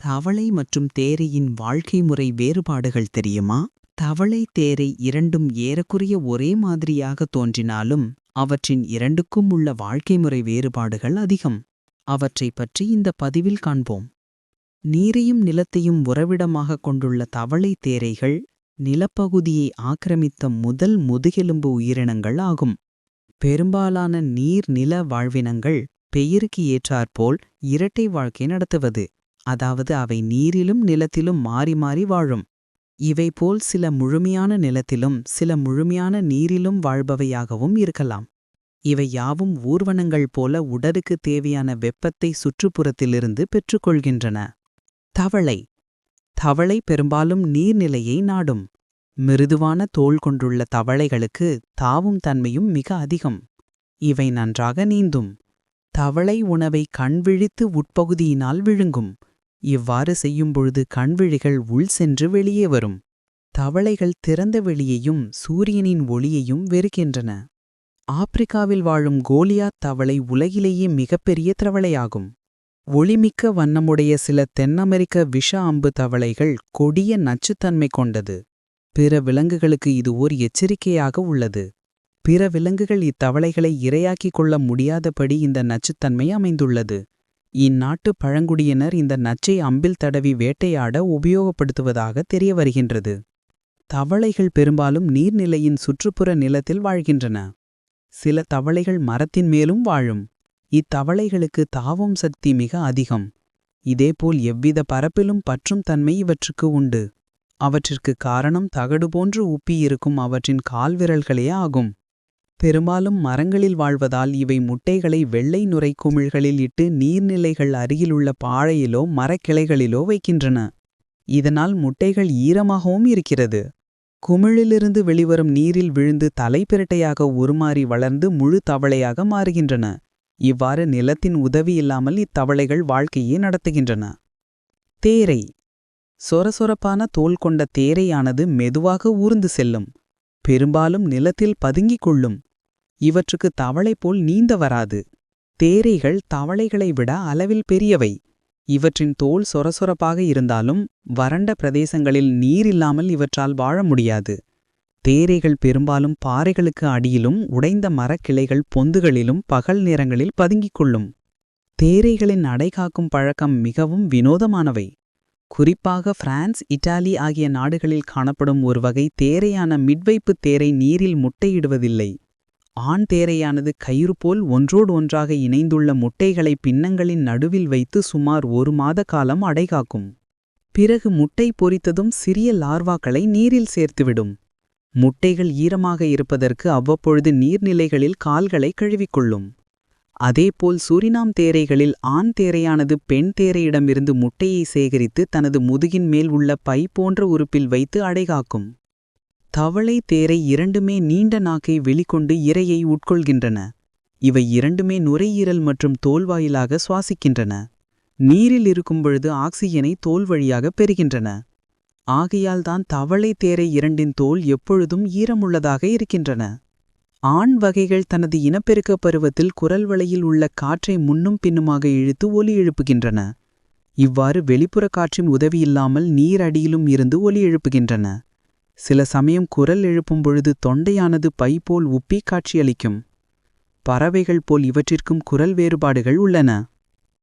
தவளை மற்றும் தேரையின் வாழ்க்கை முறை வேறுபாடுகள் தெரியுமா? தவளை தேரை இரண்டும் ஏறக்குறைய ஒரே மாதிரியாக தோன்றினாலும் அவற்றின் இரண்டுக்கும் உள்ள வாழ்க்கை முறை வேறுபாடுகள் அதிகம். அவற்றைப் பற்றி இந்த பதிவில் காண்போம். நீரையும் நிலத்தையும் உறவிடமாக கொண்டுள்ள தவளை தேரைகள் நிலப்பகுதியை ஆக்கிரமித்த முதல் முதுகெலும்பு உயிரினங்கள் ஆகும். பெரும்பாலான நீர் நில வாழ்வினங்கள் பெயருக்கு ஏற்றாற்போல் இரட்டை வாழ்க்கை நடத்துவது, அதாவது அவை நீரிலும் நிலத்திலும் மாறி மாறி வாழும். இவைபோல் சில முழுமையான நிலத்திலும் சில முழுமையான நீரிலும் வாழ்பவையாகவும் இருக்கலாம். இவை யாவும் ஊர்வனங்கள் போல உடலுக்கு தேவையான வெப்பத்தை சுற்றுப்புறத்திலிருந்து பெற்றுக்கொள்கின்றன. தவளை தவளை பெரும்பாலும் நீர்நிலையை நாடும். மிருதுவான தோல் கொண்டுள்ள தவளைகளுக்கு தாவும் தன்மையும் மிக அதிகம். இவை நன்றாக நீந்தும். தவளை உணவை கண்விழித்து உட்பகுதியினால் விழுங்கும். இவ்வாறு செய்யும்பொழுது கண்விழிகள் உள் சென்று வெளியே வரும். தவளைகள் திறந்த வெளியையும் சூரியனின் ஒளியையும் வெறுக்கின்றன. ஆப்பிரிக்காவில் வாழும் கோலியாத் தவளை உலகிலேயே மிகப்பெரிய தவளையாகும். ஒளிமிக்க வண்ணமுடைய சில தென்னமெரிக்க விஷ அம்பு தவளைகள் கொடிய நச்சுத்தன்மை கொண்டது. பிற விலங்குகளுக்கு இது ஓர் எச்சரிக்கையாக உள்ளது. பிற விலங்குகள் இத்தவளைகளை இரையாக்கிக் கொள்ள முடியாதபடி இந்த நச்சுத்தன்மை அமைந்துள்ளது. இந்நாட்டு பழங்குடியினர் இந்த நச்சை அம்பில் தடவி வேட்டையாட உபயோகப்படுத்துவதாக தெரிய வருகின்றது. தவளைகள் பெரும்பாலும் நீர்நிலையின் சுற்றுப்புற நிலத்தில் வாழ்கின்றன. சில தவளைகள் மரத்தின் மேலும் வாழும். இத்தவளைகளுக்கு தாவும் சக்தி மிக அதிகம். இதேபோல் எவ்வித பரப்பிலும் பற்றும் தன்மை இவற்றுக்கு உண்டு. அவற்றிற்கு காரணம் தகடு போன்று உப்பியிருக்கும் அவற்றின் கால்விரல்களே ஆகும். பெரும்பாலும் மரங்களில் வாழ்வதால் இவை முட்டைகளை வெள்ளை நுரை குமிழ்களில் இட்டு நீர்நிலைகள் அருகிலுள்ள பாழையிலோ மரக்கிளைகளிலோ வைக்கின்றன. இதனால் முட்டைகள் ஈரமாகவும் இருக்கிறது. குமிழிலிருந்து வெளிவரும் நீரில் விழுந்து தலைப்பிரட்டையாக உருமாறி வளர்ந்து முழு தவளையாக மாறுகின்றன. இவ்வாறு நிலத்தின் உதவியில்லாமல் இத்தவளைகள் வாழ்க்கையை நடத்துகின்றன. தேரை சொரசொரப்பான தோல் கொண்ட தேரையானது மெதுவாக ஊர்ந்து செல்லும். பெரும்பாலும் நிலத்தில் பதுங்கிக் கொள்ளும். இவற்றுக்கு தவளை போல் நீந்த வராது. தேரைகள் தவளைகளை விட அளவில் பெரியவை. இவற்றின் தோல் சொரசொரப்பாக இருந்தாலும் வறண்ட பிரதேசங்களில் நீர் இல்லாமல் இவற்றால் வாழ முடியாது. தேரைகள் பெரும்பாலும் பாறைகளுக்கு அடியிலும் உடைந்த மரக்கிளைகள் பொந்துகளிலும் பகல் நேரங்களில் பதுங்கிக் கொள்ளும். தேரைகளின் அடைகாக்கும் பழக்கம் மிகவும் வினோதமானவை. குறிப்பாக பிரான்ஸ், இட்டாலி ஆகிய நாடுகளில் காணப்படும் ஒரு வகை தேரையான மிட்வைப்பு தேரை நீரில் முட்டையிடுவதில்லை. ஆண் தேரையானது கயிறு போல் ஒன்றோடு ஒன்றாக இணைந்துள்ள முட்டைகளை பின்னங்களின் நடுவில் வைத்து சுமார் 1 மாத காலம் அடைகாக்கும். பிறகு முட்டை பொரித்ததும் சிறிய லார்வாக்களை நீரில் சேர்த்துவிடும். முட்டைகள் ஈரமாக இருப்பதற்கு அவ்வப்பொழுது நீர்நிலைகளில் கால்களை கழுவிக்கொள்ளும். அதேபோல் சூரினாம் தேரைகளில் ஆண் தேரையானது பெண் தேரையிடமிருந்து முட்டையை சேகரித்து தனது முதுகின் மேல் உள்ள பை போன்ற உறுப்பில் வைத்து அடைகாக்கும். தவளை தேரை இரண்டுமே நீண்ட நாக்கை வெளிக்கொண்டு இரையை உட்கொள்கின்றன. இவை இரண்டுமே நுரையீரல் மற்றும் தோல்வாயிலாக சுவாசிக்கின்றன. நீரில் இருக்கும்பொழுது ஆக்சிஜனை தோல் வழியாக பெறுகின்றன. ஆகையால்தான் தவளை தேரை இரண்டின் தோல் எப்பொழுதும் ஈரமுள்ளதாக இருக்கின்றன. ஆண் வகைகள் தனது இனப்பெருக்க பருவத்தில் குரல் வளையில் உள்ள காற்றை முன்னும் பின்னுமாக இழுத்து ஒலி எழுப்புகின்றன. இவ்வாறு வெளிப்புற காற்றின் உதவியில்லாமல் நீர் அடியிலும் இருந்து ஒலி எழுப்புகின்றன. சில சமயம் குரல் எழுப்பும் பொழுது தொண்டையானது பை போல் உப்பி காட்சியளிக்கும். பறவைகள் போல் இவற்றிற்கும் குரல் வேறுபாடுகள் உள்ளன.